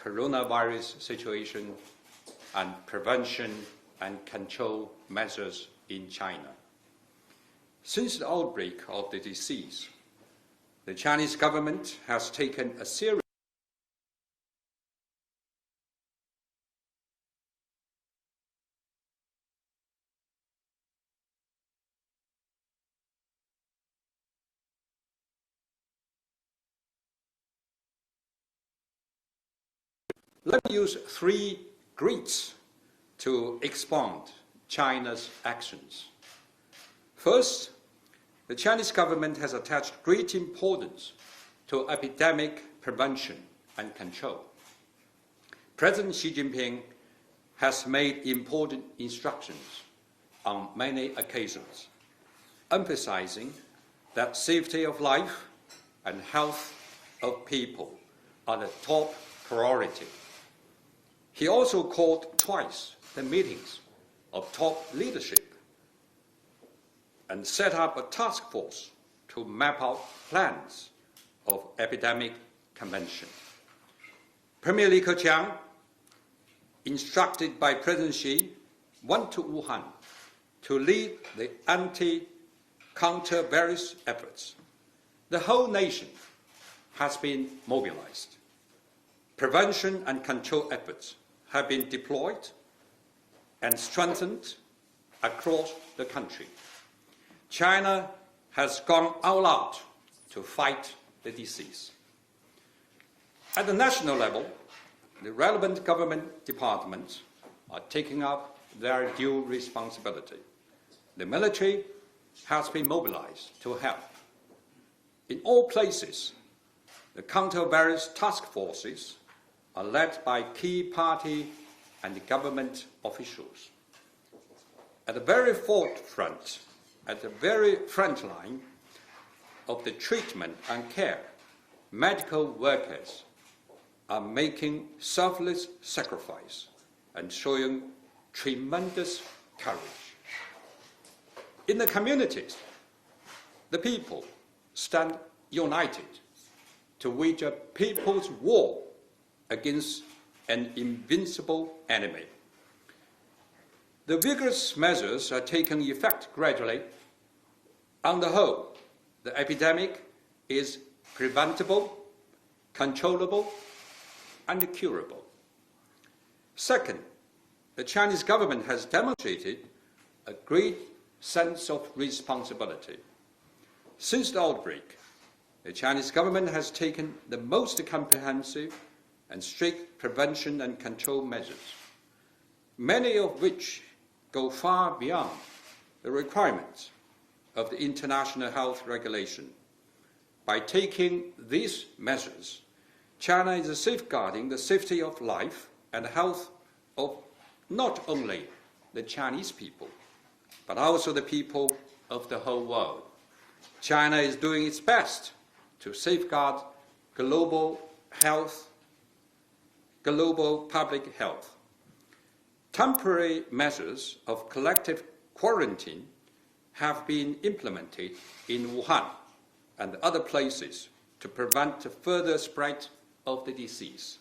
coronavirus situation and prevention and control measures in China. Since the outbreak of the disease, the Chinese government has taken a serious Let me use 3 Greeks to expound China's actions. First, the Chinese government has attached great importance to epidemic prevention and control. President Xi Jinping has made important instructions on many occasions, emphasizing that safety of life and health of people are the top priority. He also called twice the meetings of top leadership and set up a task force to map out plans of epidemic convention. Premier Li Keqiang, instructed by President Xi, went to Wuhan to lead the anti-counter-virus efforts. The whole nation has been mobilized. Prevention and control efforts have been deployed and strengthened across the country. China has gone all out to fight the disease. At the national level, the relevant government departments are taking up their due responsibility. The military has been mobilized to help. In all places, the counter-virus task forces are led by key party and government officials. At the very forefront, at the very front line of the treatment and care, medical workers are making selfless sacrifice and showing tremendous courage. In the communities, the people stand united to wage a people's war against an invincible enemy. The vigorous measures are taking effect gradually. On the whole, the epidemic is preventable, controllable, and curable. Second, the Chinese government has demonstrated a great sense of responsibility. Since the outbreak, the Chinese government has taken the most comprehensive and strict prevention and control measures, many of which go far beyond the requirements of the international health regulation. By taking these measures, China is safeguarding the safety of life and health of not only the Chinese people, but also the people of the whole world. China is doing its best to safeguard global public health. Temporary measures of collective quarantine have been implemented in Wuhan and other places to prevent the further spread of the disease.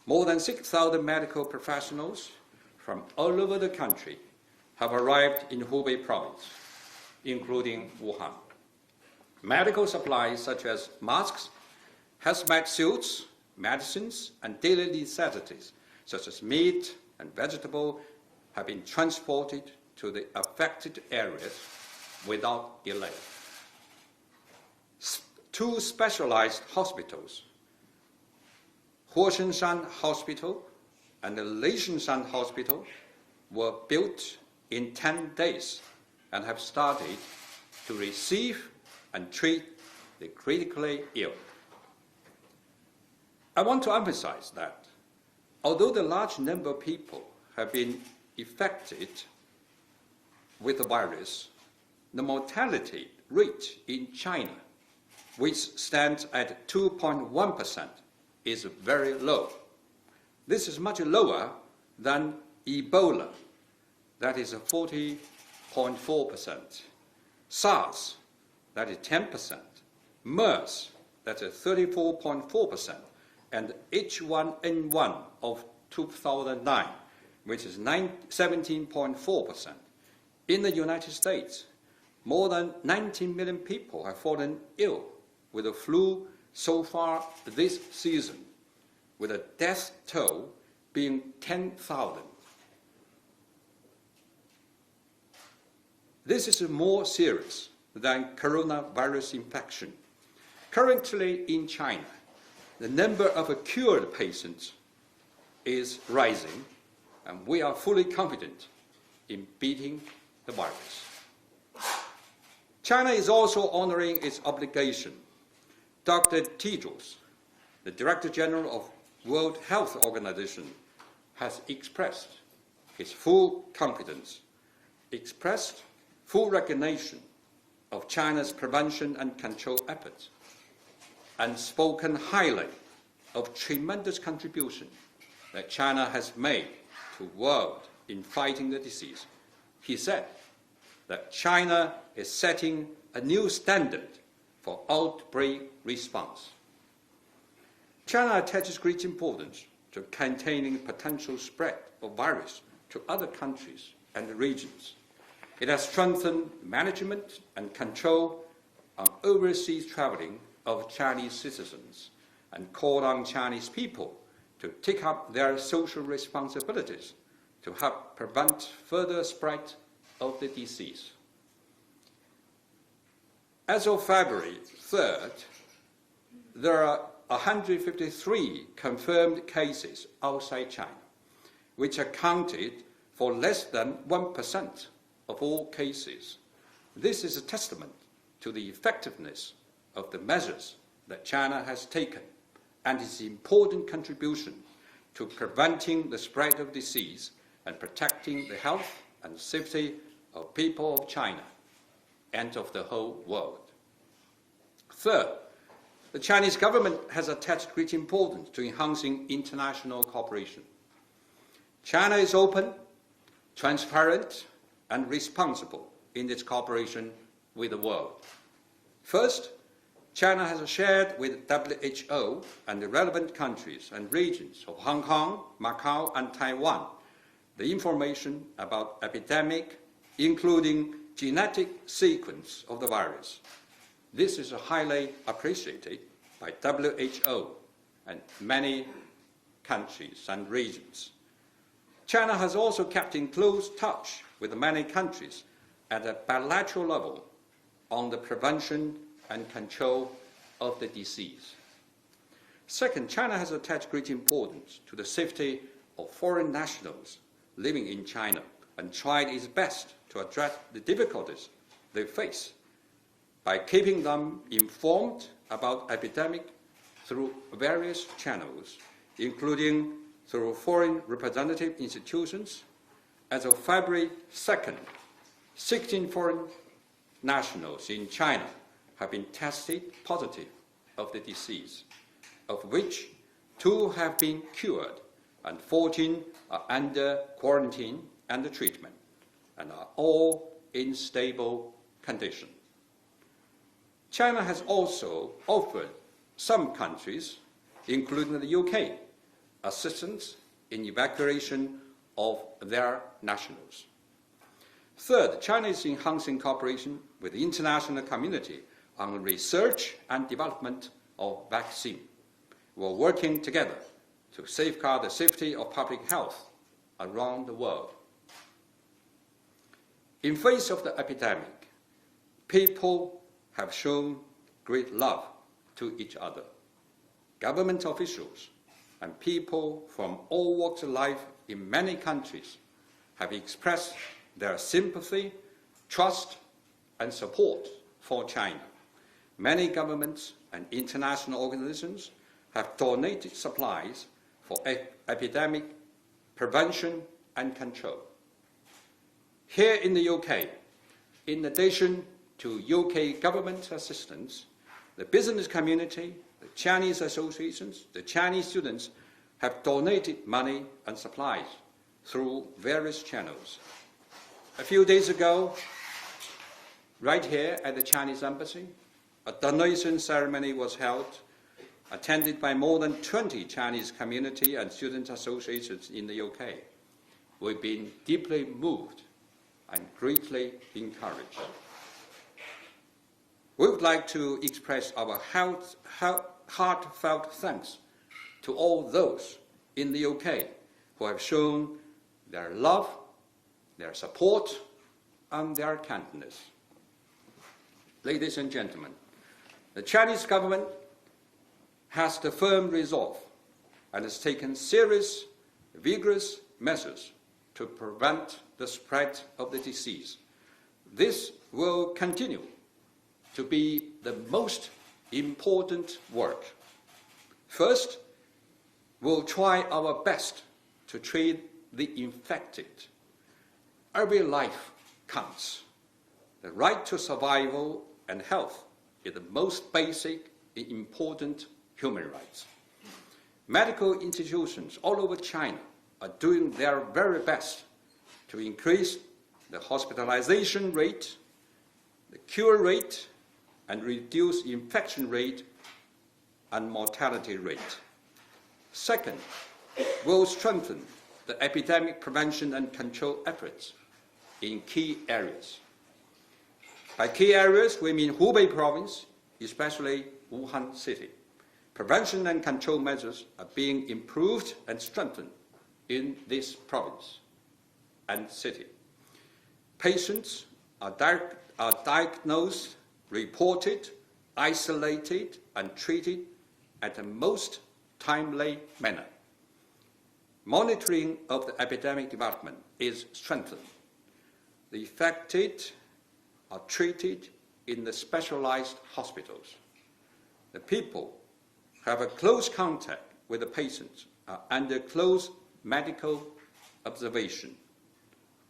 More than 6,000 medical professionals from all over the country have arrived in Hubei province, including Wuhan. Medical supplies such as masks, hazmat suits, medicines, and daily necessities such as meat and vegetable have been transported to the affected areas without delay. 2 specialized hospitals, Huoshenshan Hospital and the Leishanshan Hospital, were built in 10 days and have started to receive and treat the critically ill. I want to emphasize that although the large number of people have been affected with the virus, the mortality rate in China, which stands at 2.1%, is very low. This is much lower than Ebola, that is 40.4%, SARS, that is 10%, MERS, that is 34.4%, and H1N1 of 2009, which is 17.4%. In the United States, more than 19 million people have fallen ill with the flu so far this season, with a death toll being 10,000. This is more serious than coronavirus infection. Currently in China, the number of cured patients is rising, and we are fully confident in beating the virus. China is also honoring its obligation. Dr. Tedros, the Director General of World Health Organization, has expressed his full confidence, expressed full recognition of China's prevention and control efforts, and spoken highly of tremendous contribution that China has made to the world in fighting the disease. He said that China is setting a new standard for outbreak response. China attaches great importance to containing potential spread of virus to other countries and regions. It has strengthened management and control on overseas traveling of Chinese citizens and called on Chinese people to take up their social responsibilities to help prevent further spread of the disease. As of February 3rd, there are 153 confirmed cases outside China, which accounted for less than 1% of all cases. This is a testament to the effectiveness of the measures that China has taken and its important contribution to preventing the spread of disease and protecting the health and safety of people of China and of the whole world. Third, the Chinese government has attached great importance to enhancing international cooperation. China is open, transparent, and responsible in its cooperation with the world. First, China has shared with WHO and the relevant countries and regions of Hong Kong, Macau, and Taiwan the information about epidemic, including genetic sequence of the virus. This is highly appreciated by WHO and many countries and regions. China has also kept in close touch with many countries at a bilateral level on the prevention and control of the disease. Second, China has attached great importance to the safety of foreign nationals living in China and tried its best to address the difficulties they face by keeping them informed about epidemic through various channels, including through foreign representative institutions. As of February 2nd, 16 foreign nationals in China have been tested positive of the disease, of which 2 have been cured and 14 are under quarantine and treatment and are all in stable condition. China has also offered some countries, including the UK, assistance in evacuation of their nationals. Third, China is enhancing cooperation with the international community on research and development of vaccine. We are working together to safeguard the safety of public health around the world. In face of the epidemic, people have shown great love to each other. Government officials and people from all walks of life in many countries have expressed their sympathy, trust, and support for China. Many governments and international organizations have donated supplies for epidemic prevention and control. Here in the UK, in addition to UK government assistance, the business community, the Chinese associations, the Chinese students have donated money and supplies through various channels. A few days ago, right here at the Chinese Embassy, a donation ceremony was held attended by more than 20 Chinese community and student associations in the UK. We've been deeply moved and greatly encouraged. We would like to express our heartfelt thanks to all those in the UK who have shown their love, their support, and their kindness. Ladies and gentlemen, the Chinese government has the firm resolve and has taken serious, vigorous measures to prevent the spread of the disease. This will continue to be the most important work. First, we'll try our best to treat the infected. Every life counts. The right to survival and health is the most basic and important human rights. Medical institutions all over China are doing their very best to increase the hospitalization rate, the cure rate, and reduce infection rate and mortality rate. Second, we'll strengthen the epidemic prevention and control efforts in key areas. By key areas, we mean Hubei province, especially Wuhan city. Prevention and control measures are being improved and strengthened in this province and city. Patients are diagnosed, reported, isolated, and treated at the most timely manner. Monitoring of the epidemic development is strengthened. The affected are treated in the specialized hospitals. The people who have a close contact with the patients are under close medical observation.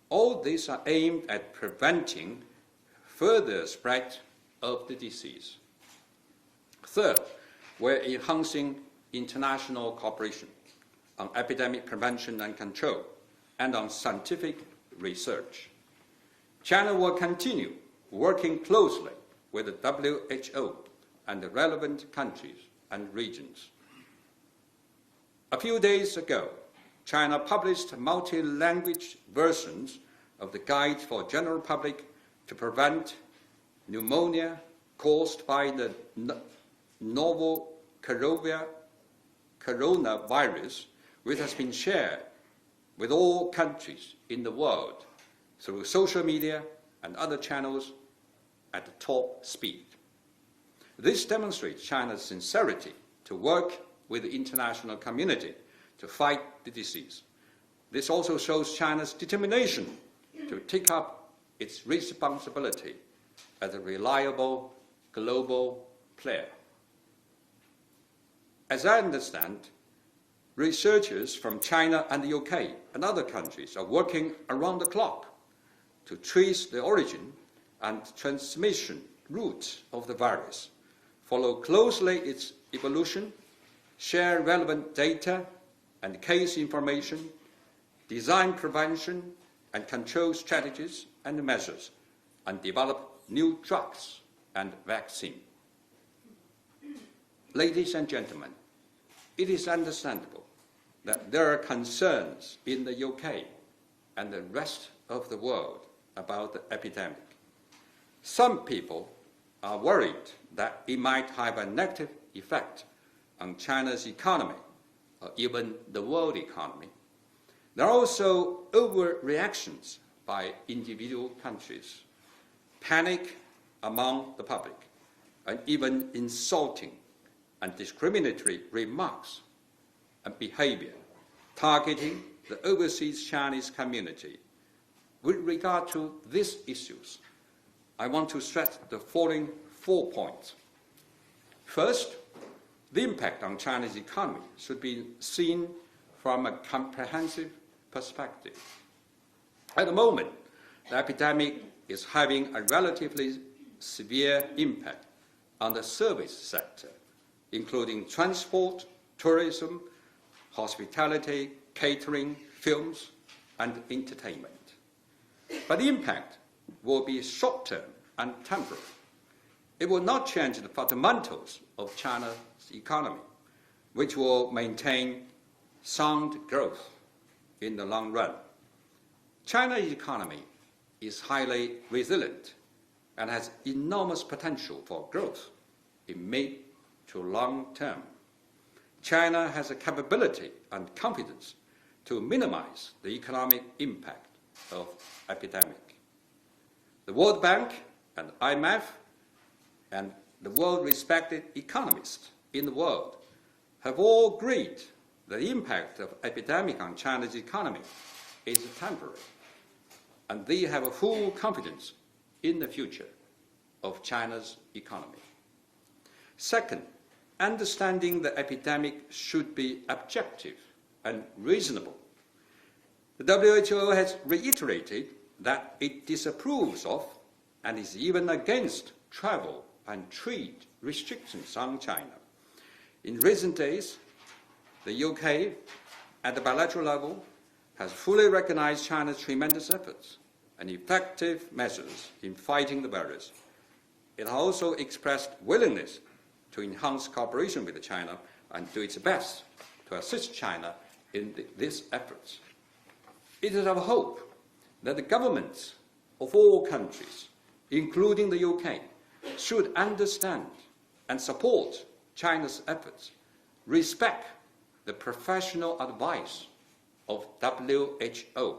All these are aimed at preventing further spread of the disease. Third, we're enhancing international cooperation on epidemic prevention and control and on scientific research. China will continue working closely with the WHO and the relevant countries and regions. A few days ago, China published multi-language versions of the Guide for General Public to Prevent Pneumonia caused by the novel coronavirus, which has been shared with all countries in the world through social media and other channels at the top speed. This demonstrates China's sincerity to work with the international community to fight the disease. This also shows China's determination to take up its responsibility as a reliable global player. As I understand, researchers from China and the UK and other countries are working around the clock to trace the origin and transmission routes of the virus, follow closely its evolution, share relevant data and case information, design prevention and control strategies and measures, and develop new drugs and vaccine. Ladies and gentlemen, it is understandable that there are concerns in the UK and the rest of the world about the epidemic. Some people are worried that it might have a negative effect on China's economy or even the world economy. There are also overreactions by individual countries, panic among the public, and even insulting and discriminatory remarks and behavior targeting the overseas Chinese community. With regard to these issues, I want to stress the following 4 points. First, the impact on China's economy should be seen from a comprehensive perspective. At the moment, the epidemic is having a relatively severe impact on the service sector, including transport, tourism, hospitality, catering, films, and entertainment. But the impact will be short-term and temporary. It will not change the fundamentals of China's economy. which will maintain sound growth in the long run. China's economy is highly resilient and has enormous potential for growth in mid to long term. China has the capability and confidence to minimize the economic impact of epidemic. The World Bank and IMF and the world-respected economists in the world have all agreed that the impact of epidemic on China's economy is temporary, and they have a full confidence in the future of China's economy. Second, understanding the epidemic should be objective and reasonable. The WHO has reiterated that it disapproves of and is even against travel and trade restrictions on China. In recent days, the UK, at the bilateral level, has fully recognized China's tremendous efforts and effective measures in fighting the virus. It has also expressed willingness to enhance cooperation with China and do its best to assist China in these efforts. It is our hope that the governments of all countries, including the UK, should understand and support China's efforts, respect the professional advice of WHO,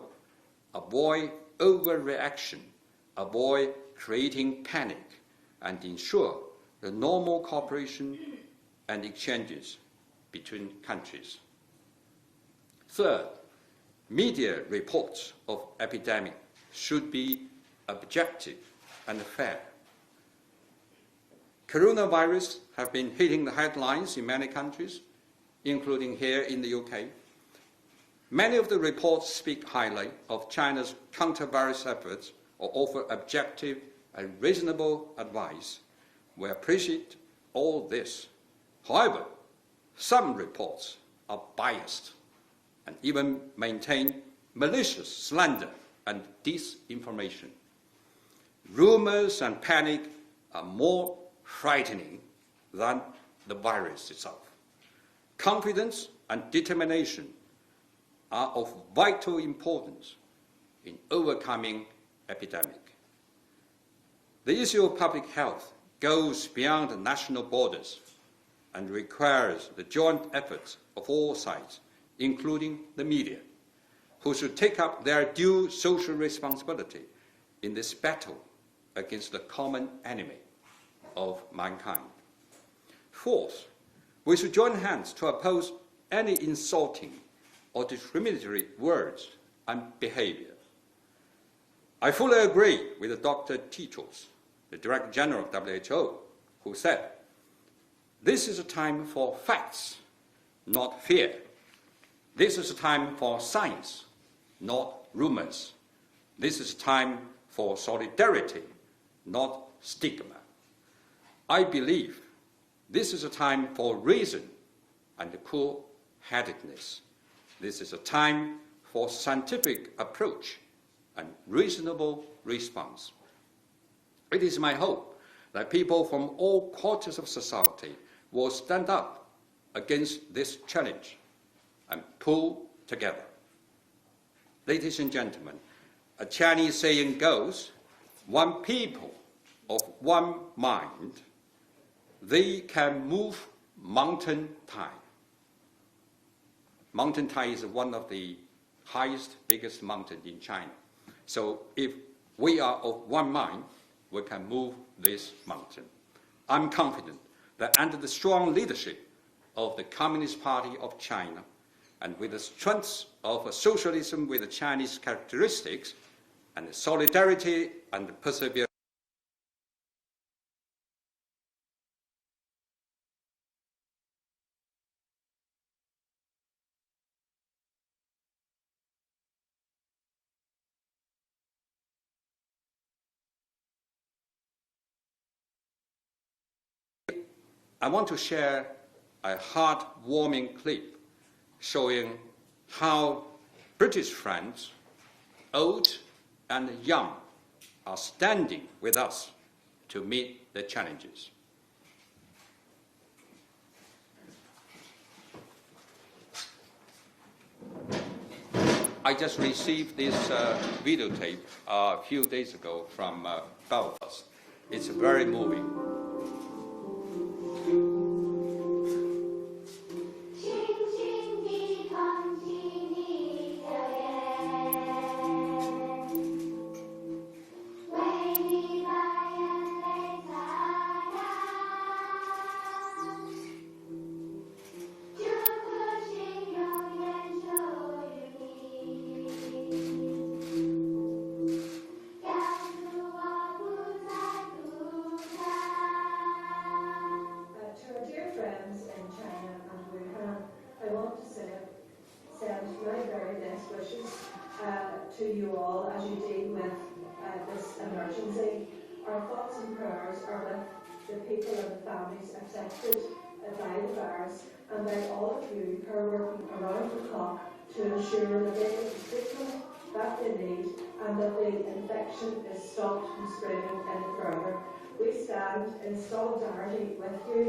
avoid overreaction, avoid creating panic, and ensure the normal cooperation and exchanges between countries. Third, media reports of epidemic should be objective and fair. Coronavirus have been hitting the headlines in many countries, including here in the UK. Many of the reports speak highly of China's counter-virus efforts or offer objective and reasonable advice. We appreciate all this. However, some reports are biased and even maintain malicious slander and disinformation. Rumors and panic are more frightening than the virus itself. Confidence and determination are of vital importance in overcoming epidemic. The issue of public health goes beyond national borders and requires the joint efforts of all sides, including the media, who should take up their due social responsibility in this battle against the common enemy of mankind. Fourth, we should join hands to oppose any insulting or discriminatory words and behavior. I fully agree with Dr. Tedros, the Director General of WHO, who said, "This is a time for facts, not fear. This is a time for science, not rumors. This is a time for solidarity, not stigma." I believe this is a time for reason and cool-headedness. This is a time for scientific approach and reasonable response. It is my hope that people from all quarters of society will stand up against this challenge and pull together. Ladies and gentlemen, a Chinese saying goes, "One people of one mind, they can move mountain tide." Mountain Tai is one of the highest, biggest mountains in China. So if we are of one mind, we can move this mountain. I'm confident that under the strong leadership of the Communist Party of China and with the strength of socialism with the Chinese characteristics and the solidarity and the perseverance, I want to share a heartwarming clip showing how British friends, old and young, are standing with us to meet the challenges. I just received this videotape a few days ago from Belfast. It's very moving. To you all as you deal with this emergency. Our thoughts and prayers are with the people and the families affected by the virus and by all of you who are working around the clock to ensure that they get the treatment that they need and that the infection is stopped from spreading any further. We stand in solidarity with you.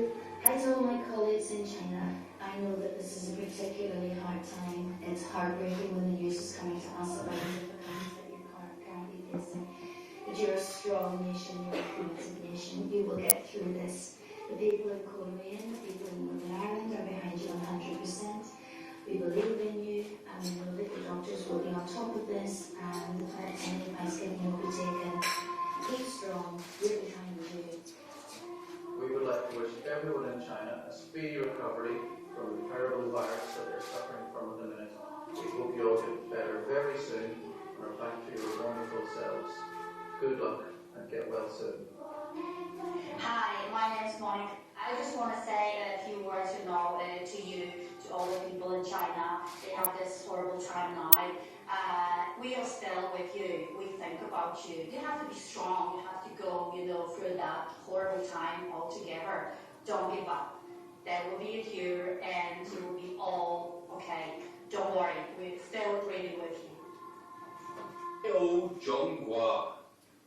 As all my colleagues in China, I know that this is a particularly hard time. It's heartbreaking when the news is coming to us about the difficulties that you're currently facing. But you're a strong nation, you're a committed nation. You will get through this. The people in Korea, the people in Northern Ireland are behind you 100%. We believe in you, and we know that the doctors will be on top of this, and any advice given will be taken. Keep strong, we're behind you. We would like to wish everyone in China a speedy recovery from the terrible virus that they're suffering from at the minute. We hope you all get better very soon and are back to your wonderful selves. Good luck and get well soon. Hi, my name is Monica. I just want to say a few words, to you, to all the people in China. They have this horrible time now. We are still with you. We think about you. You have to be strong. You have to go, through that horrible time all together. Don't give up. There will be a cure, and you will be all okay. Don't worry. We're still really with you. Oh, Zhonghua.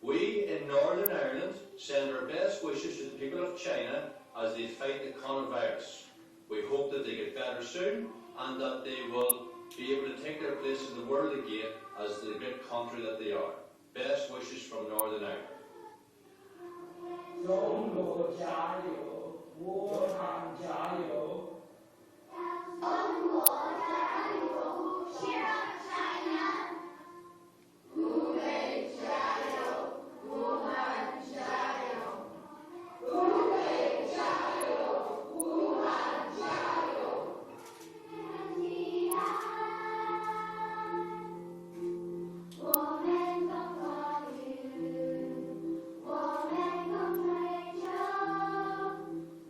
We in Northern Ireland send our best wishes to the people of China as they fight the coronavirus. We hope that they get better soon and that they will be able to take their place in the world again as the great country that they are. Best wishes from Northern Ireland. 中国加油，我党加油。中国加油，China。湖北加油，武汉加油。湖北加油，武汉加油。我们共同与，我们共追求，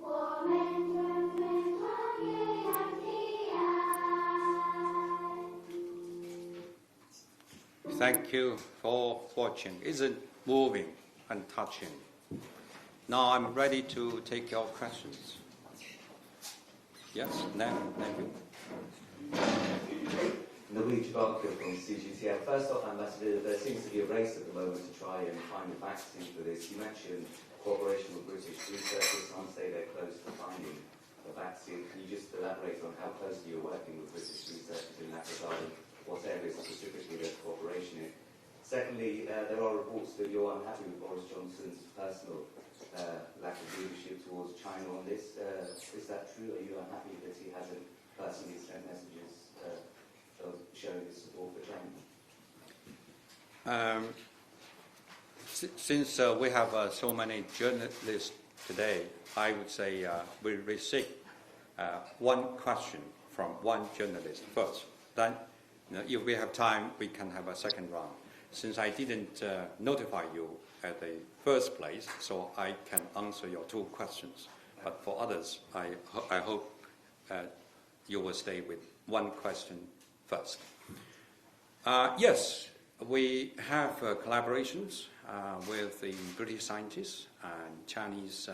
我们准备穿越洋气爱。 Thank you for watching. Isn't moving and touching. Now I'm ready to take your questions. Yes, Neville. Louise Barker from CGTF. First off, Ambassador, there seems to be a race at the moment to try and find a vaccine for this. You mentioned cooperation with British researchers. Some say they're close to finding a vaccine. Can you just elaborate on how closely you're working with British researchers in that regard and what areas specifically there's cooperation in? Secondly, there are reports that you're unhappy with Boris Johnson's personal lack of leadership towards China on this. Is that true? Are you unhappy that he hasn't personally sent messages showing his support for China? Since we have so many journalists today, I would say we receive one question from one journalist first. Then, if we have time, we can have a second round. Since I didn't notify you at the first place, so I can answer your two questions. But for others, I hope you will stay with one question first. Yes, we have collaborations with the British scientists and Chinese.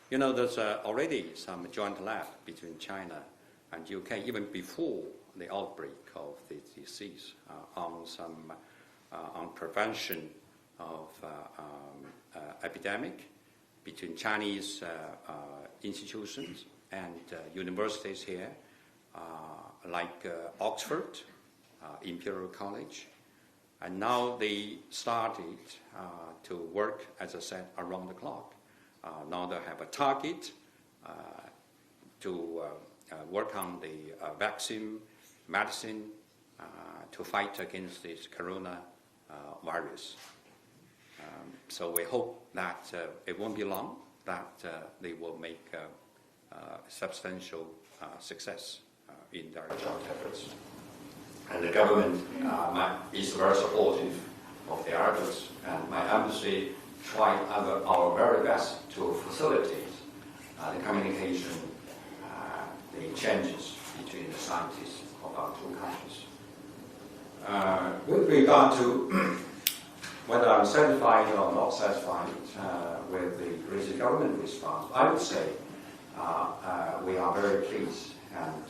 There's already some joint lab between China and UK, even before the outbreak of the disease, on prevention of epidemic between Chinese institutions and universities here, like Oxford Imperial College. And now they started to work, as I said, around the clock. Now they have a target to work on the vaccine, medicine, to fight against this corona virus. So we hope that it won't be long, that they will make substantial success in their joint efforts. And the government is very supportive of their efforts, and my embassy tried our very best to facilitate the communication, the changes between the scientists of our two countries. With regard to whether I'm satisfied or not satisfied with the British government response, I would say we are very pleased and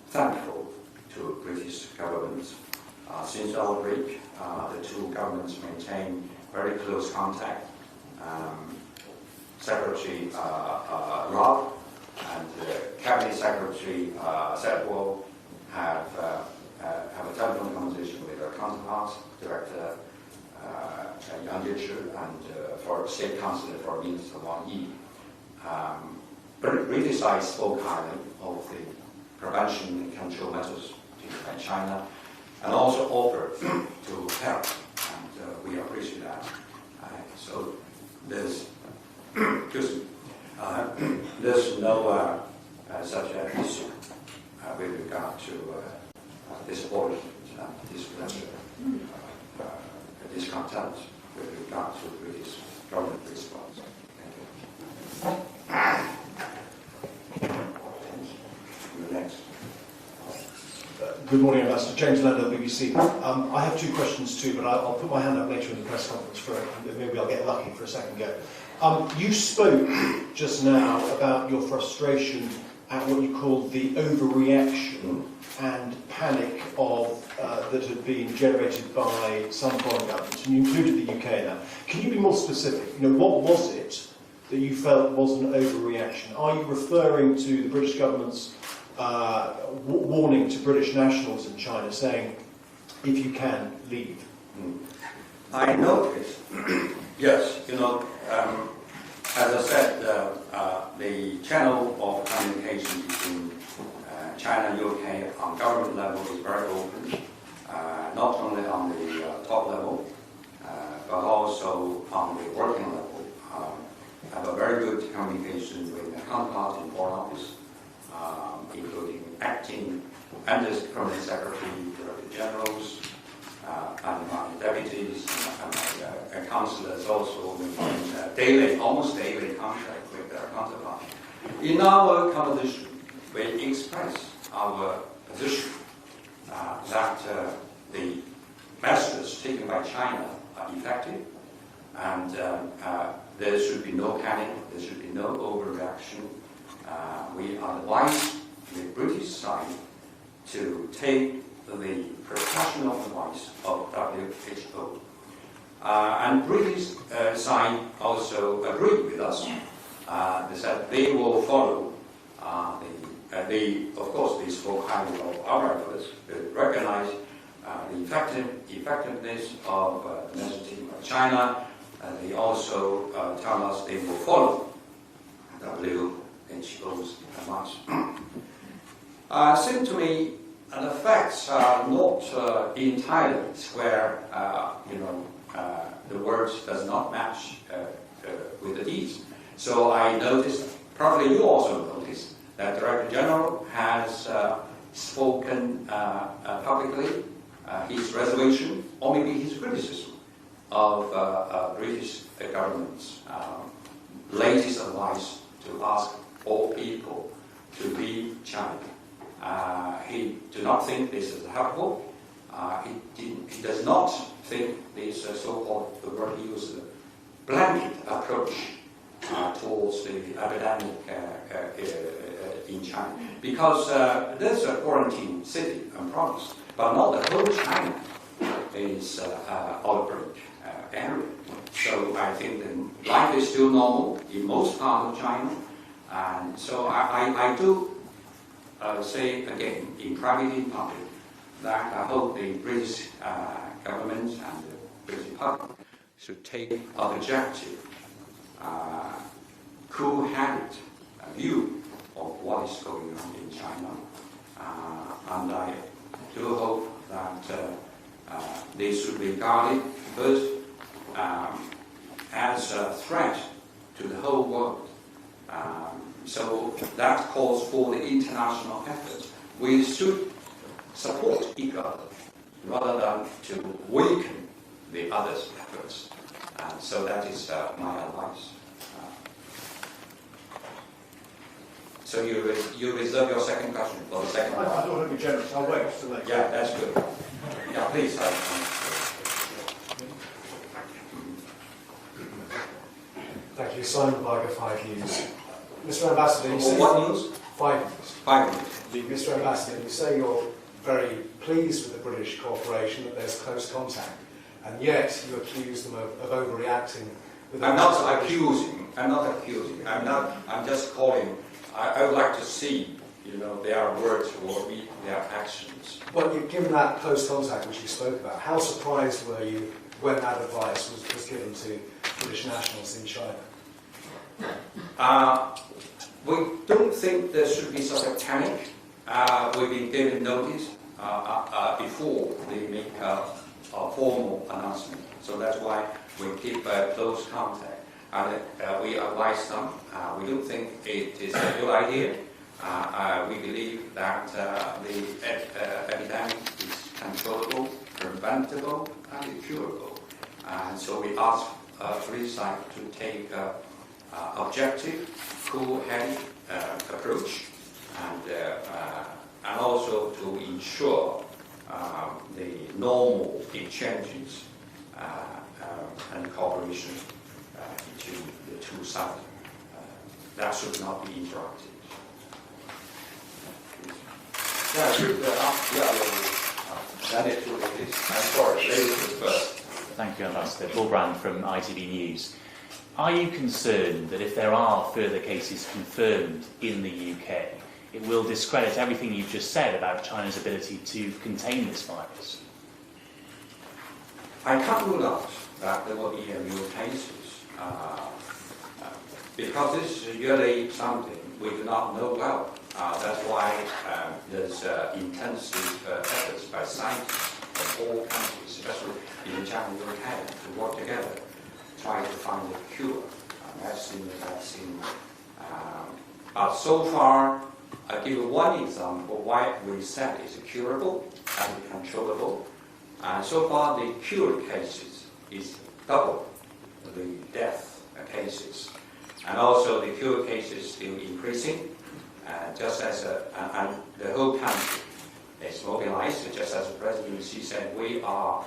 thankful to British governments. Since the outbreak, the two governments maintain very close contact. Secretary Rob and Cabinet Secretary Sedwell have a telephone conversation with their counterparts, Director Yang Jiechi and for State Councillor for Minister Wang Yi. British side spoke highly of the prevention and control measures taken by China, and also offered to help, and we appreciate that. So there's no such an issue with regard to disappointment, displeasure, discontent with regard to British government response. Thank you. Next. Good morning, Ambassador. James Lander, BBC. I have two questions too, but I'll put my hand up later in the press conference for it. Maybe I'll get lucky for a second go. You spoke just now about your frustration at what you called the overreaction and panic of that had been generated by some foreign governments, and you included the UK in that. Can you be more specific? What was it that you felt was an overreaction? Are you referring to the British government's warning to British nationals in China, saying, if you can, leave? I noticed, yes, as I said, the channel of communication between China and UK on government level is very open, not only on the top level, but also on the working level. Have a very good communication with the counterparts in Foreign Office, including acting Under-Permanent Secretary, Director Generals, and my deputies, and my councillors also maintain almost daily contact with their counterparts. In our conversation, we express our position that the measures taken by China are effective, and there should be no panic, there should be no overreaction. We advise the British side to take the professional advice of WHO. And British side also agreed with us. They said they will follow of course, they spoke highly of our efforts. They recognize the effectiveness of measures taken by China. They also tell us they will follow WHO's advice. Seems to me the facts are not entirely where the words does not match with the deeds. So I noticed, probably you also noticed, that Director General has spoken publicly his reservation or maybe his criticism of British government's latest advice to ask all people to leave China. He do not think this is helpful. He does not think this so-called, the word he used, blanket approach towards the epidemic in China. Because there's a quarantine city and province, but not the whole China is outbreak area. So I think that life is still normal in most parts of China. And so I do say again, in private and public, that I hope the British government and the British public should take objective, cool-headed view of what is going on in China. And I do hope that they should regard it first as a threat to the whole world. So that calls for the international effort. We should support each other rather than to weaken the other's efforts. So that is my advice. So you reserve your second question for the second one? I don't want to be generous. I'll wait till later. Yeah, that's good. Yeah, please. Thank you. Simon Barger, 5 News. Mr. Ambassador, you say... What news? 5 News. 5 News. Mr. Ambassador, you say you're very pleased with the British corporation, that there's close contact, and yet you accuse them of overreacting. I'm not accusing. I'm just calling. I would like to see, their words or their actions. Well, given that close contact which you spoke about, how surprised were you when that advice was given to British nationals in China? We don't think there should be such a panic. We've been given notice before they make a formal announcement. So that's why we keep close contact. And we advise them. We don't think it is a good idea. We believe that the epidemic is controllable, preventable, and curable. And so we ask British side to take objective, cool-headed approach, and also to ensure the normal exchanges and cooperation between the two sides. That should not be interrupted. I'm sorry, ladies first. Thank you, Ambassador. Paul Brand from ITV News. Are you concerned that if there are further cases confirmed in the UK, it will discredit everything you've just said about China's ability to contain this virus? I can't rule out that there will be new cases, because this is really something we do not know well. That's why there's intensive efforts by scientists from all countries, especially in China and UK, to work together, try to find a cure, vaccine. But so far, I'll give you one example why we said it's curable and controllable. So far, the cured cases is double the death cases. And also the cured cases still increasing, just as and the whole country is mobilized, just as the President Xi said, we are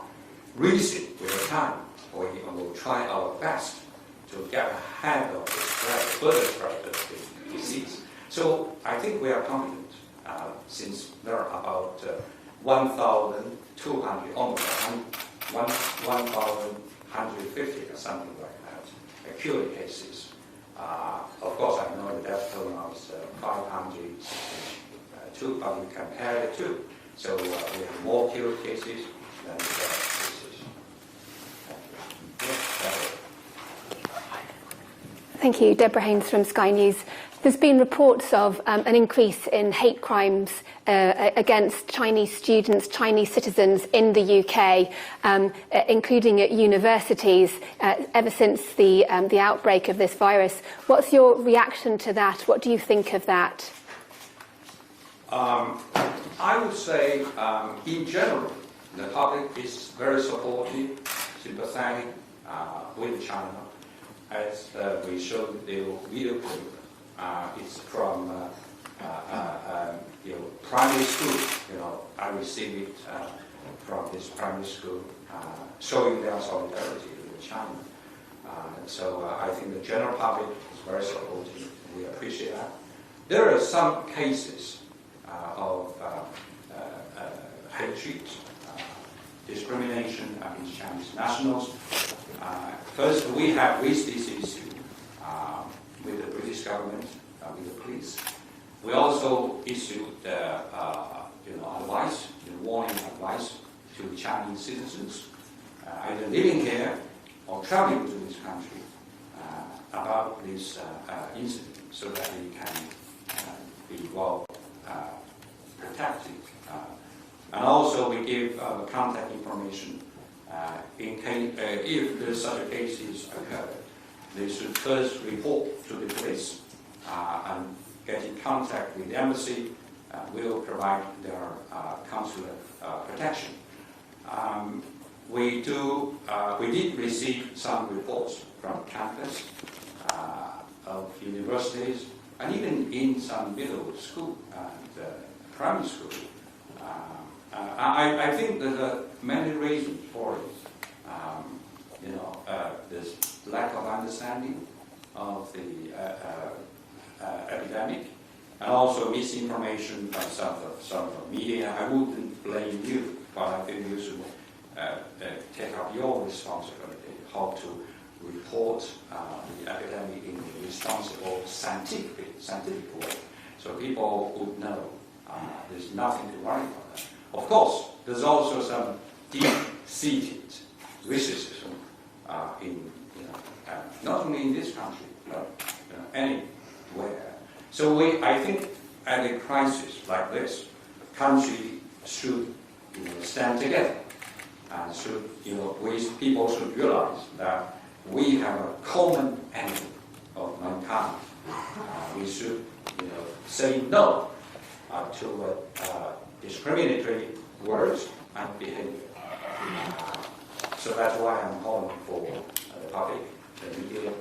racing with the time. We will try our best to get ahead of the further spread of the disease. So I think we are confident, since there are about 1,200, almost 1,150 or something like that, cured cases. Of course, I know the death toll now is 562, but we compare the two. So we have more cured cases than death cases. Thank you. Deborah Haynes from Sky News. There's been reports of an increase in hate crimes against Chinese students, Chinese citizens in the UK, including at universities, ever since the outbreak of this virus. What's your reaction to that? What do you think of that? I would say, in general, the public is very supportive, sympathetic with China. As we showed the video clip, it's from primary school. I received it from this primary school, showing their solidarity with China. So I think the general public is very supportive. We appreciate that. There are some cases of hatred, discrimination against Chinese nationals. First, we have raised this issue with the British government, with the police. We also issued advice, warning advice to Chinese citizens, either living here or traveling to this country, about this incident, so that they can be well protected. And also we give contact information in case, if there's such a cases occur, they should first report to the police and get in contact with the embassy. Will provide their consular protection. We did receive some reports from campus of universities and even in some middle school and primary school. I think there are many reasons for it. There's lack of understanding of the epidemic, and also misinformation by some of the media. I wouldn't blame you, but I think you should take up your responsibility how to report the epidemic in a responsible, scientific way, so people would know there's nothing to worry about that. Of course, there's also some deep-seated racism not only in this country, but anywhere. So I think at a crisis like this, country should stand together, and people should realize that we have a common enemy of mankind. We should say no to discriminatory words and behavior. So that's why I'm calling for the public, the media,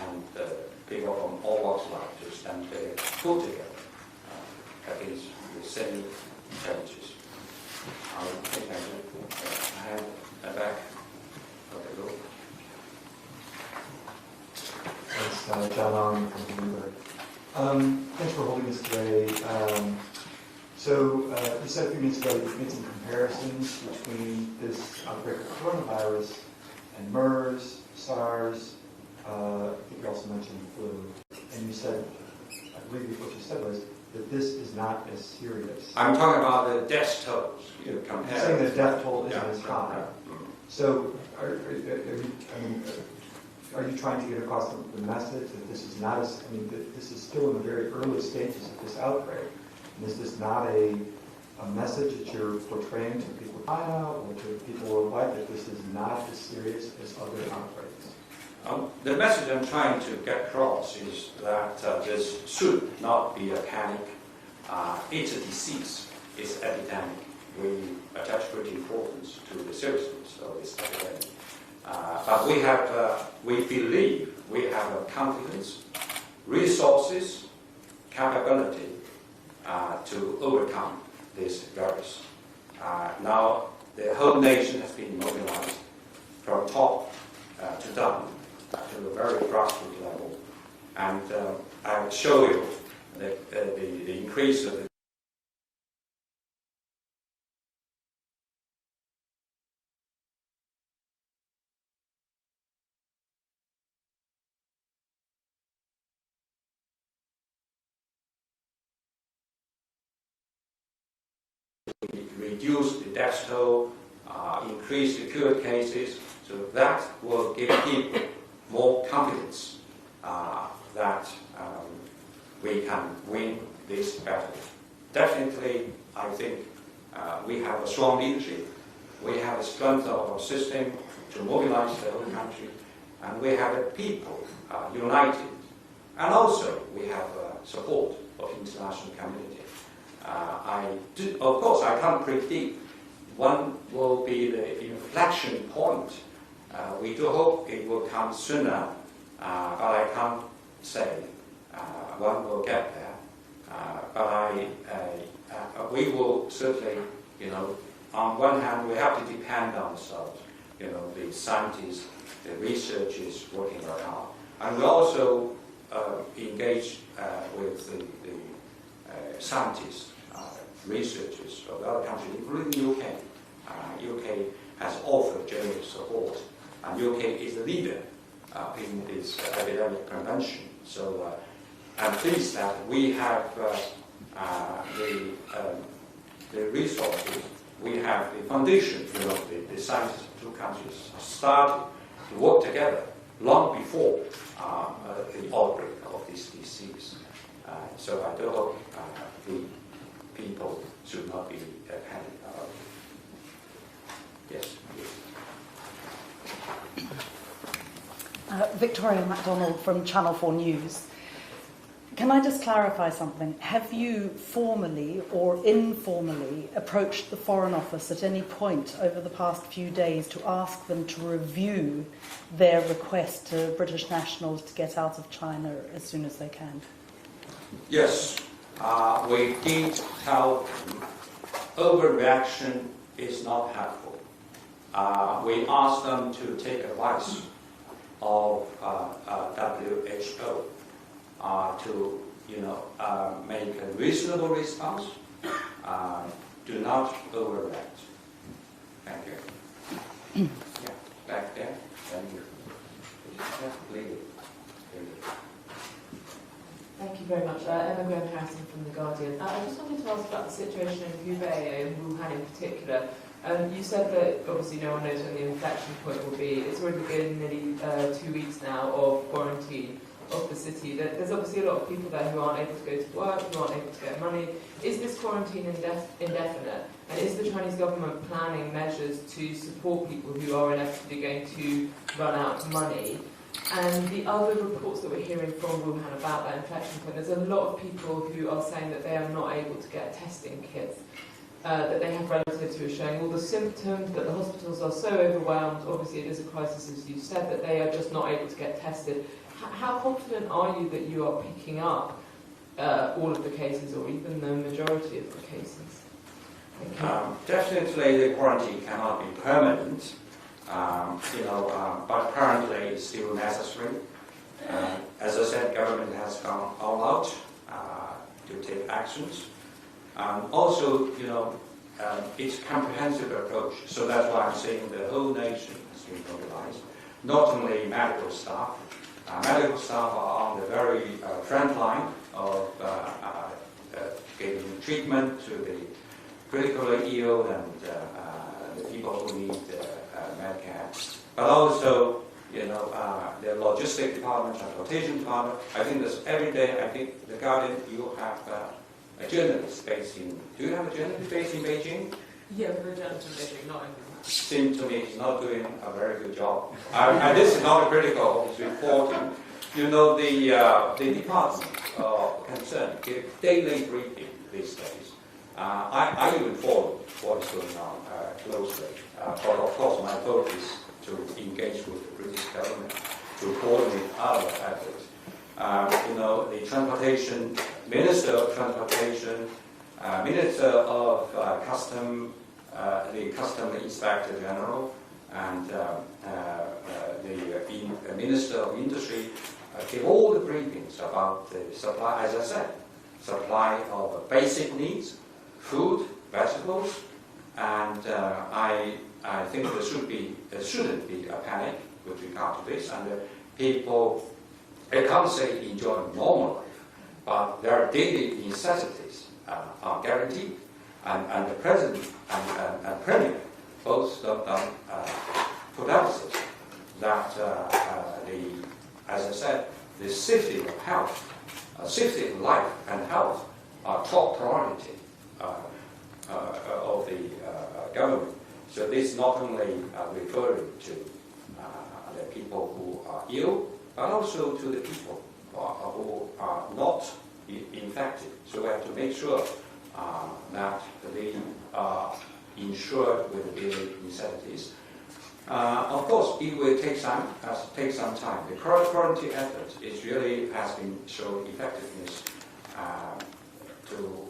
and people from all walks of life to stand together, pull together against the same challenges. I think I have a back of the group. Thanks, John Ong from Bloomberg. Thanks for holding this today. You said a few minutes ago you made some comparisons between this outbreak of coronavirus and MERS, SARS. I think you also mentioned flu. And you said, I believe what you said was that this is not as serious. I'm talking about the death tolls. You're saying the death toll isn't as high. So, are you trying to get across the message that this is not as, that this is still in the very early stages of this outbreak? And is this not a message that you're portraying to people in China or to people worldwide that this is not as serious as other outbreaks? The message I'm trying to get across is that this should not be a panic. It's a disease, it's an epidemic. We attach great importance to the seriousness of this epidemic. But we believe we have confidence, resources, capability to overcome this virus. Now, the whole nation has been mobilized from top to down to a very grassroots level. And I will show you the increase of the reduce the death toll, increase the cured cases, so that will give people more confidence that we can win this battle. Definitely, I think we have a strong leadership, we have a strength of our system to mobilize the whole country, and we have the people united, and also we have support of the international community. Of course, I can't predict when will be the inflection point. We do hope it will come sooner, but I can't say when we'll get there. But we will certainly, on one hand, we have to depend on ourselves, the scientists, the researchers working very hard. And we also engage with the scientists, researchers of other countries, including the UK. UK has offered generous support, and UK is the leader in this epidemic prevention. So I'm pleased that we have the resources, we foundation, the scientists of two countries started to work together long before the outbreak of this disease. So I do hope the people should not be panicked about it. Yes. Victoria MacDonald from Channel 4 News. Can I just clarify something? Have you formally or informally approached the Foreign Office at any point over the past few days to ask them to review their request to British nationals to get out of China as soon as they can? Yes, we did tell them overreaction is not helpful. We asked them to take advice of WHO to make a reasonable response. Do not overreact. Thank you. Yeah, back there. Thank you. Thank you very much. Emma Graham-Harrison from The Guardian. I just wanted to ask about the situation in Hubei and Wuhan in particular. You said that obviously no one knows when the inflection point will be. It's already been nearly 2 weeks now of quarantine of the city. There's obviously a lot of people there who aren't able to go to work, who aren't able to get money. Is this quarantine indefinite? And is the Chinese government planning measures to support people who are inevitably going to run out of money? And the other reports that we're hearing from Wuhan about that inflection point, there's a lot of people who are saying that they are not able to get testing kits. That they have relatives who are showing all the symptoms, that the hospitals are so overwhelmed, obviously it is a crisis as you said, that they are just not able to get tested. How confident are you that you are picking up all of the cases or even the majority of the cases? Definitely the quarantine cannot be permanent, but currently it's still necessary. As I said, government has gone all out to take actions. Also, it's a comprehensive approach, so that's why I'm saying the whole nation has been mobilized, not only medical staff. Medical staff are on the very front line of giving treatment to the critically ill and the people who need Medicare. But also, the logistic department, transportation department. I think this every day. I think the Guardian, you have a journalist based in. Do you have a journalist based in Beijing? Yeah, we're a journalist in Beijing, not in Wuhan. Seems to me he's not doing a very good job. And this is not critical of his reporting. The department concerned give daily briefing these days. I even follow what is going on closely. But of course, my focus is to engage with the British government to coordinate our efforts. The transportation minister of transportation, minister of custom, the custom inspector general, and the minister of industry give all the briefings about the supply, as I said, supply of basic needs, food, vegetables, and I think there shouldn't be a panic with regard to this, and people, I can't say enjoy normal life, but their daily necessities are guaranteed, and the president and premier both put emphasis that as I said, the safety of health, safety of life and health are top priority of the government. So this not only referring to the people who are ill, but also to the people who are not infected. So we have to make sure that they are insured with the daily necessities. Of course, it will take some time. The current quarantine effort has been showing effectiveness to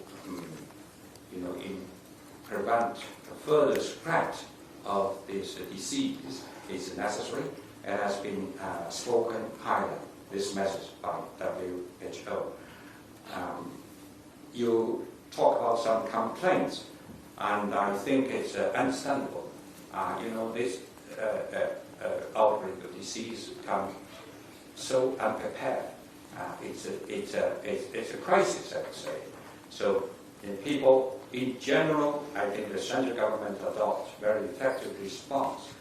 prevent the further spread of this disease. Is necessary. It has been spoken highly, this message by WHO. You talk about some complaints, and I think it's understandable. This outbreak of disease comes so unprepared. It's a crisis, I would say. So people in general, I think the central government adopts very effective response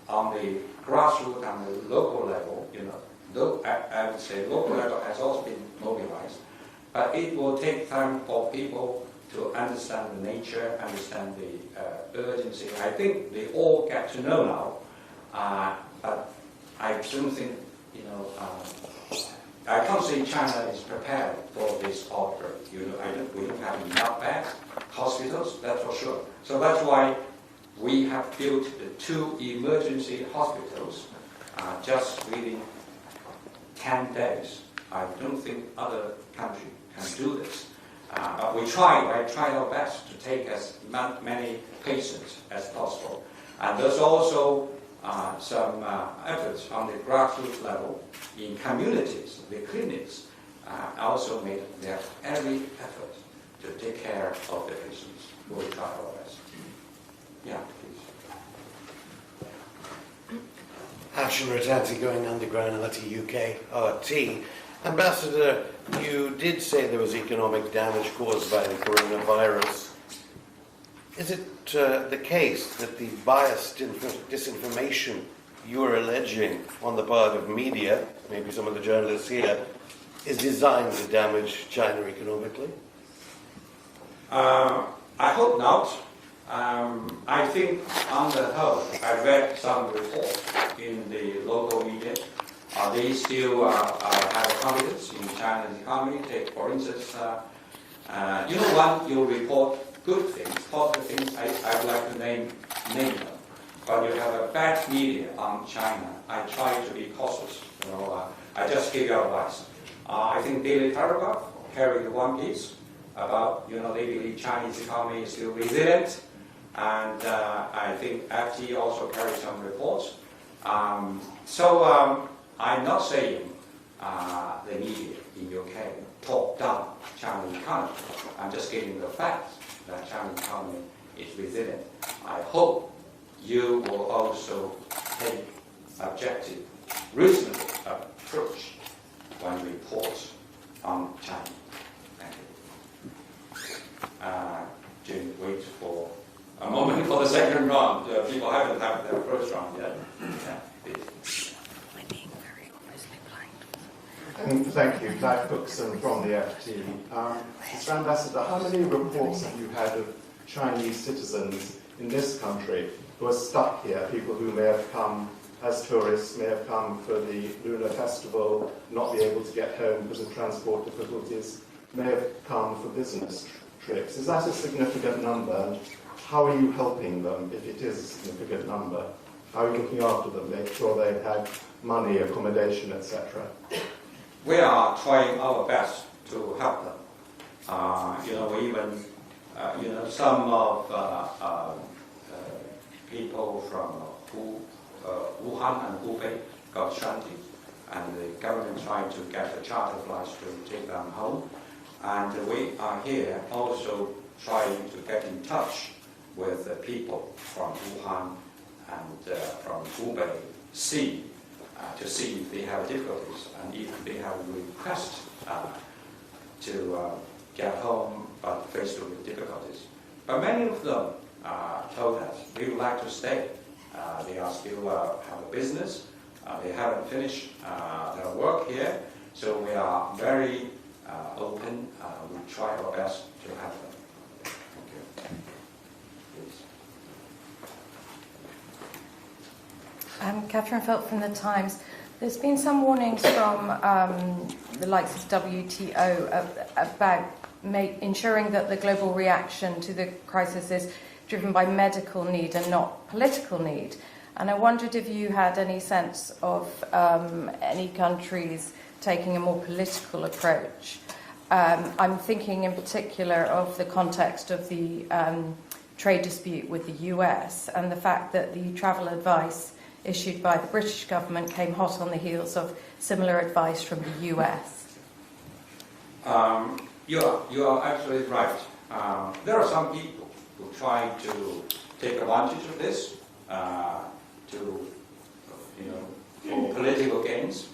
on the grassroots and the local level. I would say local level has also been mobilized, but it will take time for people to understand the nature, understand the urgency. I think they all get to know now, but I don't think, I can't say China is prepared for this outbreak. We don't have enough beds, hospitals, that's for sure. So that's why we have built the 2 emergency hospitals just within 10 days. I don't think other countries can do this. But we try our best to take as many patients as possible. And there's also some efforts on the grassroots level in communities. The clinics also made their every effort to take care of the patients. We'll try our best. Yeah, please. Ashen Ratanti going underground at the UK RT. Ambassador, you did say there was economic damage caused by the coronavirus. Is it the case that the biased disinformation you are alleging on the part of media, maybe some of the journalists here, is designed to damage China economically? I hope not. I think on the whole, I read some reports in the local media. They still have confidence in China's economy. Take, for instance, when you report good things, positive things, I would like to name them. But you have a bad media on China, I try to be cautious. I just give you advice. I think Daily Telegraph carried one piece about, they believe Chinese economy is still resilient. And I think FT also carried some reports. I'm not saying the media in UK talk down Chinese economy. I'm just giving the facts that Chinese economy is resilient. I hope you will also take objective, reasonable approach when reports on China. Thank you. Jim, wait for a moment for the second round. People haven't had their first round yet. Yeah, please. Thank you. Clive Cookson from the FT. Mr. Ambassador, how many reports have you had of Chinese citizens in this country who are stuck here, people who may have come as tourists, may have come for the Lunar Festival, not be able to get home because of transport difficulties, may have come for business trips? Is that a significant number? And how are you helping them if it is a significant number? How are you looking after them, make sure they have money, accommodation, etc.? We are trying our best to help them. Some of people from Wuhan and Hubei got stranded, and the government tried to get the charter flights to take them home. And we are here also trying to get in touch with the people from Wuhan and from Hubei Sea to see if they have difficulties and if they have requests to get home but faced with difficulties. But many of them told us they would like to stay. They are still have a business. They haven't finished their work here. So we are very open. We try our best to help them. Thank you. Please. I'm Catherine Philp from The Times. There's been some warnings from the likes of WTO about ensuring that the global reaction to the crisis is driven by medical need and not political need. And I wondered if you had any sense of any countries taking a more political approach. I'm thinking in particular of the context of the trade dispute with the US and the fact that the travel advice issued by the British government came hot on the heels of similar advice from the US. You are absolutely right. There are some people who try to take advantage of this for political gains.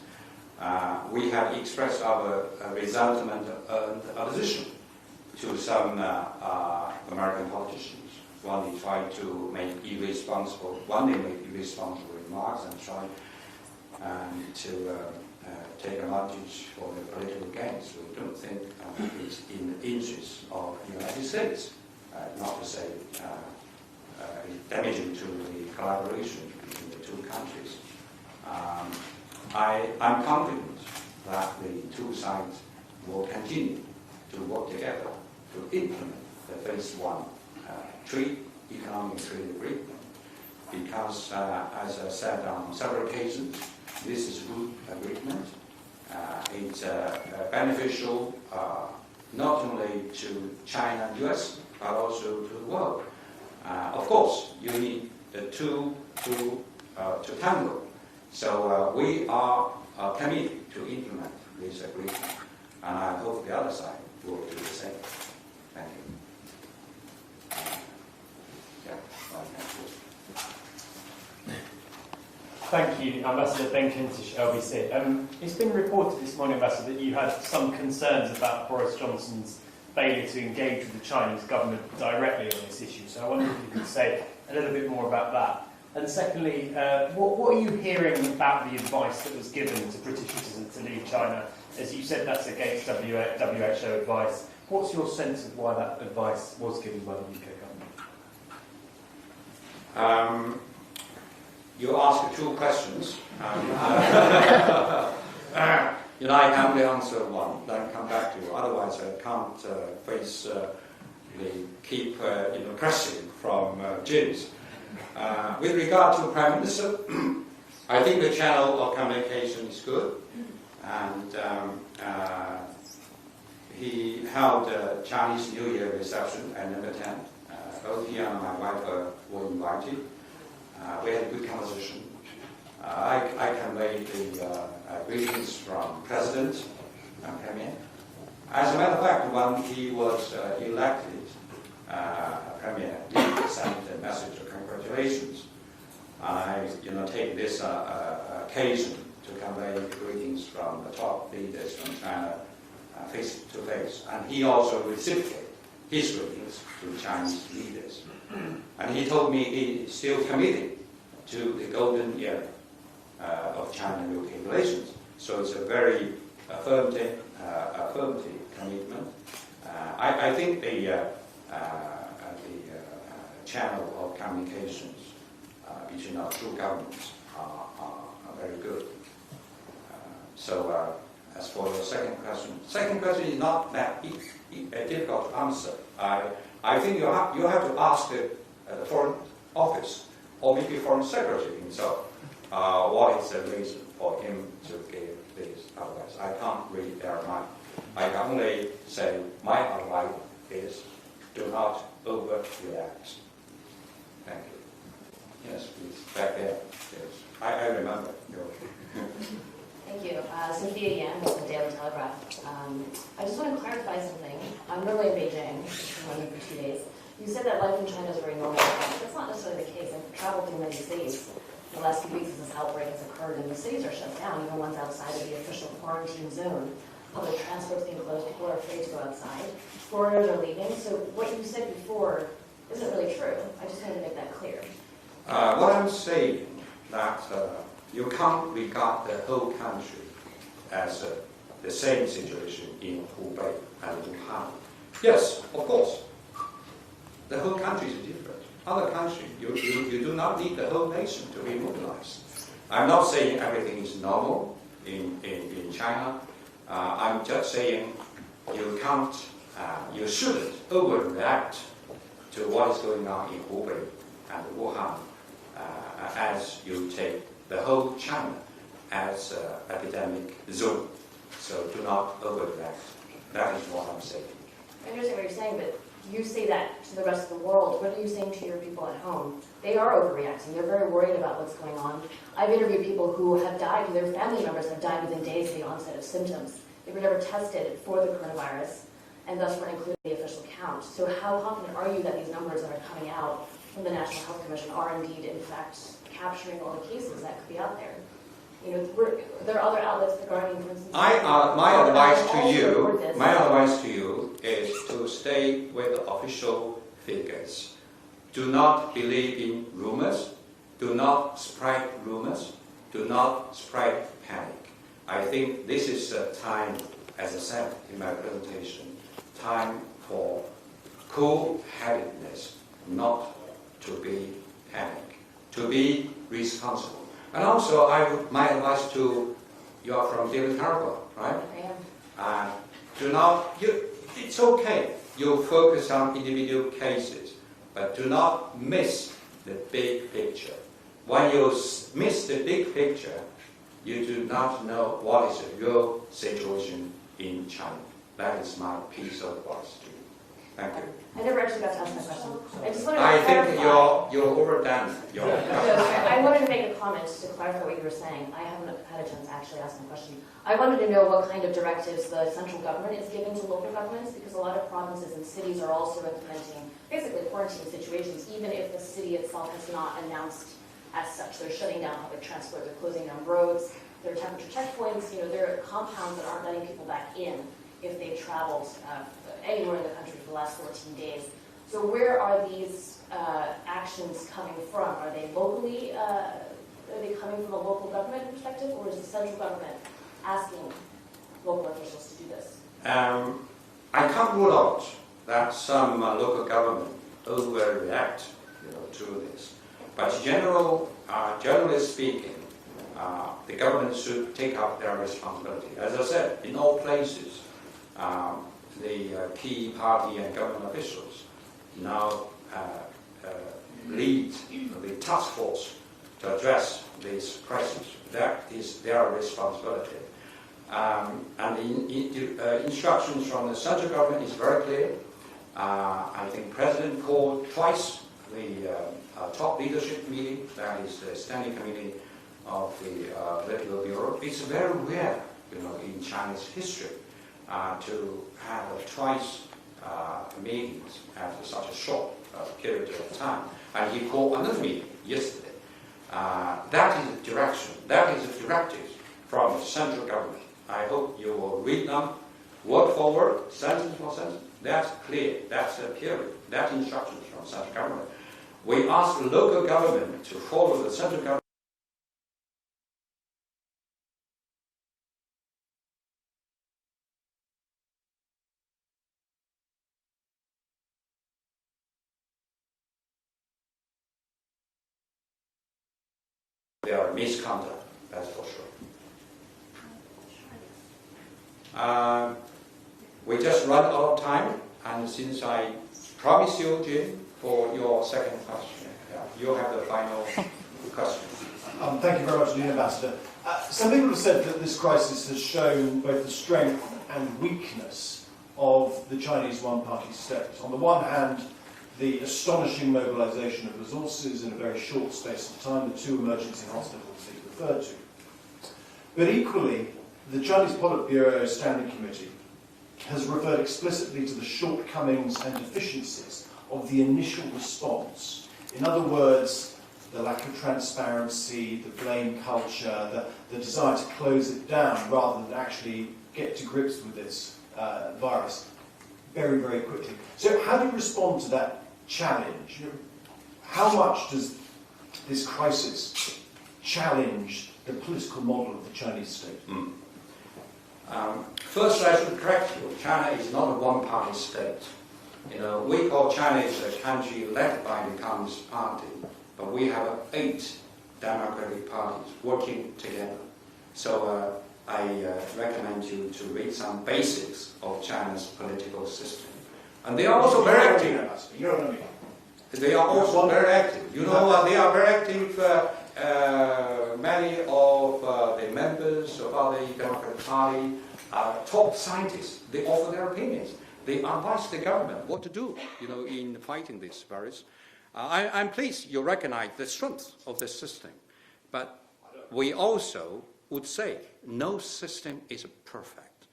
We have expressed our resentment and opposition to some American politicians. One, they try to make irresponsible remarks and try to take advantage for their political gains. We don't think it's in the interest of the United States, not to say damaging to the collaboration between the two countries. I'm confident that the two sides will continue to work together to implement the Phase 1 economic trade agreement, because, as I said on several occasions, this is a good agreement. It's beneficial not only to China and US, but also to the world. Of course, you need the two to tango. So we are committed to implement this agreement, and I hope the other side will do the same. Thank you. Thank you, Ambassador Ben Kentish, LBC. It's been reported this morning, Ambassador, that you had some concerns about Boris Johnson's failure to engage with the Chinese government directly on this issue. So I wonder if you could say a little bit more about that. And secondly, what are you hearing about the advice that was given to British citizens to leave China? As you said, that's against WHO advice. What's your sense of why that advice was given by the UK government? You asked two questions. I can only answer one, then come back to you. Otherwise, I can't face keep question from James. With regard to Prime Minister, I think the channel of communication is good, and he held a Chinese New Year reception at number 10. Both he and my wife were invited. We had a good conversation. I conveyed the greetings from President and Premier. As a matter of fact, when he was elected Premier, he sent a message of congratulations. I take this occasion to convey greetings from the top leaders from China face to face. And he also reciprocated his greetings to the Chinese leaders. And he told me he is still committed to the golden era of China-UK relations. So it's a very affirmative commitment. I think the channel of communications between our two governments are very good. As for your second question is not that difficult to answer. I think you have to ask the Foreign Office or maybe Foreign Secretary himself what is the reason for him to give this advice. I can't read their mind. I can only say my advice is do not overreact. Thank you. Yes, please, back there. Yes. I remember. Thank you. Sophia Yan from the Daily Telegraph. I just want to clarify something. I'm really in Beijing. I'm in for 2 days. You said that life in China is very normal. That's not necessarily the case. I've traveled through many cities in the last few weeks as this outbreak has occurred, and the cities are shut down, even ones outside of the official quarantine zone. Public transport's being closed. People are afraid to go outside. Foreigners are leaving. So what you said before isn't really true. I just wanted to make that clear. What I'm saying that you can't regard the whole country as the same situation in Hubei and Wuhan. Yes, of course. The whole country is different. Other countries, you do not need the whole nation to be mobilized. I'm not saying everything is normal in China. I'm just saying you shouldn't overreact to what is going on in Hubei and Wuhan as you take the whole China as an epidemic zone. So do not overreact. That is what I'm saying. I understand what you're saying, but you say that to the rest of the world. What are you saying to your people at home? They are overreacting. They're very worried about what's going on. I've interviewed people who have died, their family members have died within days of the onset of symptoms. They were never tested for the coronavirus, and thus weren't included in the official count. So how confident are you that these numbers that are coming out from the National Health Commission are indeed, in fact, capturing all the cases that could be out there? You know, there are other outlets, The Guardian, for instance. My advice to you is to stay with the official figures. Do not believe in rumors. Do not spread rumors. Do not spread panic. I think this is a time, as I said in my presentation, time for cool-headedness, not to be panic, to be responsible. And also, my advice to you are from David Harbour, right? I am. Do not. It's okay. You focus on individual cases, but do not miss the big picture. When you miss the big picture, you do not know what is the real situation in China. That is my piece of advice to you. Thank you. I never actually got to ask my question. I just wanted to I clarify. think you're overdone. I wanted to make a comment to clarify what you were saying. I haven't had a chance to actually ask my question. I wanted to know what kind of directives the central government is giving to local governments, because a lot of provinces and cities are also implementing basically quarantine situations, even if the city itself has not announced as such. They're shutting down public transport, they're closing down roads, there are temperature checkpoints, there are compounds that aren't letting people back in if they've traveled anywhere in the country for the last 14 days. So where are these actions coming from? Are they locally, are they coming from a local government perspective, or is the central government asking local officials to do this? I can't rule out that some local government overreact to this. But generally speaking, the government should take up their responsibility. As I said, in all places, the key party and government officials now lead the task force to address this crisis. That is their responsibility. And the instructions from the central government is very clear. I think the President called twice the top leadership meeting, that is the standing committee of the political bureau. It's very rare, in China's history, to have twice meetings after such a short period of time. And he called another meeting yesterday. That is a direction, that is a directive from the central government. I hope you will read them, word for word, sentence for sentence. That's clear, that's a period, that's instructions from the central government. We ask the local government to follow the central government. They are misconduct, that's for sure. We just run out of time, and since I promised you, Jim, for your second question, you have the final question. Thank you very much, Lead Ambassador. Some people have said that this crisis has shown both the strength and weakness of the Chinese one-party state. On the one hand, the astonishing mobilization of resources in a very short space of time, the 2 emergency hospitals that you referred to. But equally, the Chinese Politburo Standing Committee has referred explicitly to the shortcomings and deficiencies of the initial response. In other words, the lack of transparency, the blame culture, the desire to close it down rather than actually get to grips with this virus very, very quickly. So how do you respond to that challenge? How much does this crisis challenge the political model of the Chinese state? First, I should correct you. China is not a one-party state. We call China is a country led by the Communist Party, but we have 8 democratic parties working together. So I recommend you to read some basics of China's political system. And they are also very active. They are also very active. They are very active. Many of the members of the Democratic Party are top scientists. They offer their opinions. They advise the government what to do, in fighting this virus. I'm pleased you recognize the strength of the system, but we also would say no system is perfect.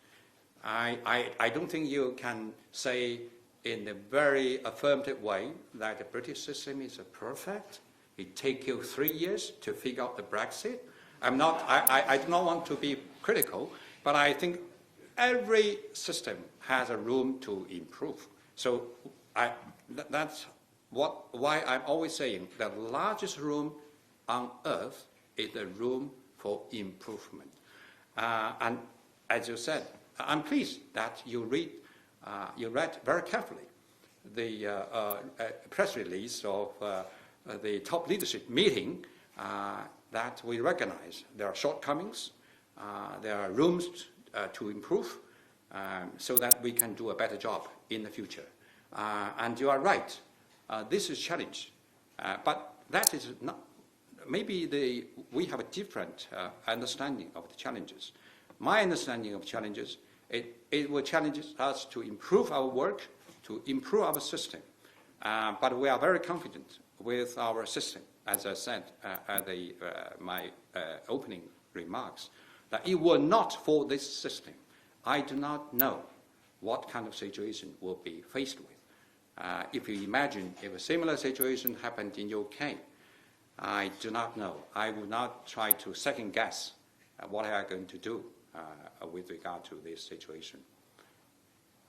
I don't think you can say in a very affirmative way that the British system is perfect. It takes you 3 years to figure out the Brexit, I do not want to be critical, but I think every system has a room to improve. So that's why I'm always saying the largest room on earth is the room for improvement. And as you said, I'm pleased that you read very carefully the press release of the top leadership meeting that we recognize there are shortcomings, there are rooms to improve, so that we can do a better job in the future. And you are right, this is a challenge, but that is not, maybe we have a different understanding of the challenges. My understanding of challenges, it will challenge us to improve our work, to improve our system. But we are very confident with our system, as I said at my opening remarks, that it were not for this system, I do not know what kind of situation we'll be faced with. If you imagine if a similar situation happened in UK, I do not know. I would not try to second guess what I are going to do with regard to this situation.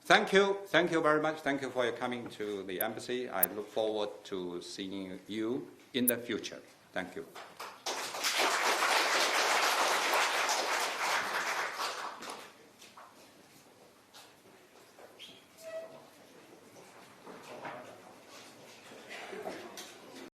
Thank you very much. Thank you for your coming to the embassy. I look forward to seeing you in the future. Thank you.